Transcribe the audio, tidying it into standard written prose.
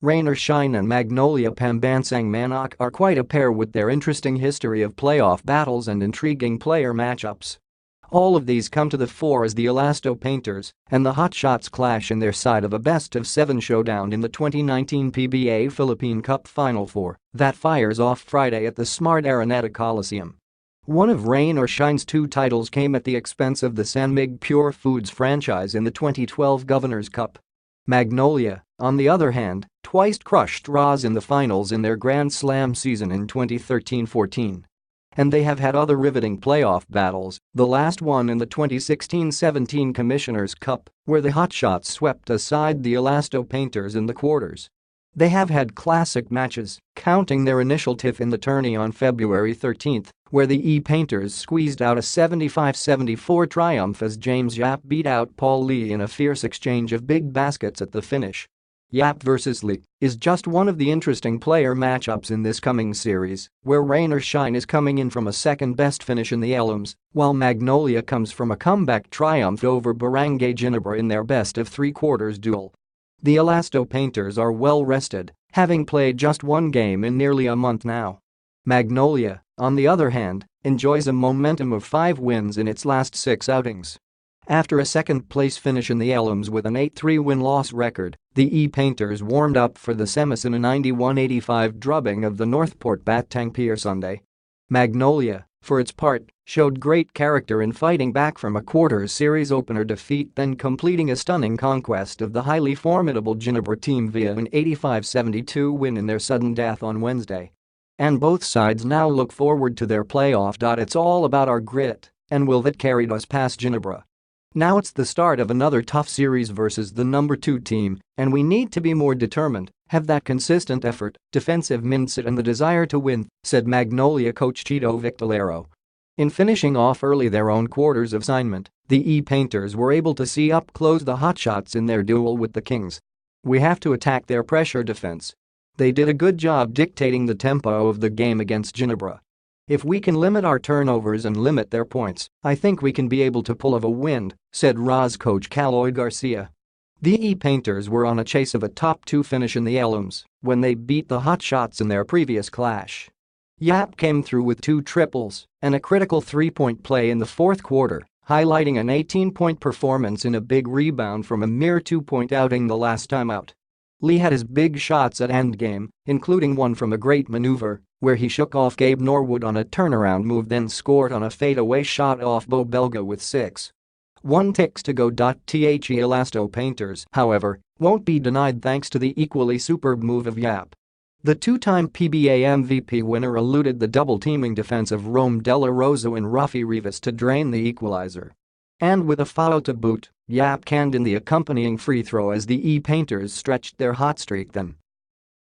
Rain or Shine and Magnolia Pambansang Manok are quite a pair with their interesting history of playoff battles and intriguing player matchups. All of these come to the fore as the Elasto Painters and the Hotshots clash in their side of a best-of-7 showdown in the 2019 PBA Philippine Cup Final Four that fires off Friday at the Smart Araneta Coliseum. One of Rain or Shine's two titles came at the expense of the San Mig Purefoods franchise in the 2012 Governor's Cup. Magnolia, on the other hand, twice crushed Roz in the finals in their Grand Slam season in 2013-14. And they have had other riveting playoff battles, the last one in the 2016-17 Commissioner's Cup, where the Hotshots swept aside the Elasto Painters in the quarters. They have had classic matches, counting their initial tiff in the tourney on February 13, where the Painters squeezed out a 75-74 triumph as James Yap beat out Paul Lee in a fierce exchange of big baskets at the finish. Yap vs Lee is just one of the interesting player matchups in this coming series, where Rain or Shine is coming in from a second-best finish in the Elms, while Magnolia comes from a comeback triumph over Barangay Ginebra in their best-of-three-quarters duel. The Elasto Painters are well-rested, having played just one game in nearly a month now. Magnolia, on the other hand, enjoys a momentum of 5 wins in its last 6 outings. After a second-place finish in the Elms with an 8-3 win-loss record, the Painters warmed up for the semis in a 91-85 drubbing of the Northport Batang Pier Sunday. Magnolia, for its part, showed great character in fighting back from a quarters series opener defeat, then completing a stunning conquest of the highly formidable Ginebra team via an 85-72 win in their sudden death on Wednesday. And both sides now look forward to their playoff. It's all about our grit and will that carried us past Ginebra. Now it's the start of another tough series versus the number 2 team, and we need to be more determined, have that consistent effort, defensive mindset and the desire to win, said Magnolia coach Chito Victorero. In finishing off early their own quarters of assignment, the Painters were able to see up close the Hotshots in their duel with the Kings. We have to attack their pressure defense. They did a good job dictating the tempo of the game against Ginebra. If we can limit our turnovers and limit their points, I think we can be able to pull off a win, said Roz coach Caloy Garcia. The Painters were on a chase of a top 2 finish in the Elms when they beat the Hotshots in their previous clash. Yap came through with 2 triples and a critical 3-point play in the fourth quarter, highlighting an 18-point performance in a big rebound from a mere 2-point outing the last time out. Lee had his big shots at endgame, including one from a great maneuver where he shook off Gabe Norwood on a turnaround move, then scored on a fadeaway shot off Bo Belga with 6.1 ticks to go. The Elasto Painters, however, won't be denied thanks to the equally superb move of Yap. The 2-time PBA MVP winner eluded the double-teaming defense of Rome Della Rosa and Rafi Rivas to drain the equalizer. And with a foul to boot, Yap canned in the accompanying free throw as the Painters stretched their hot streak, then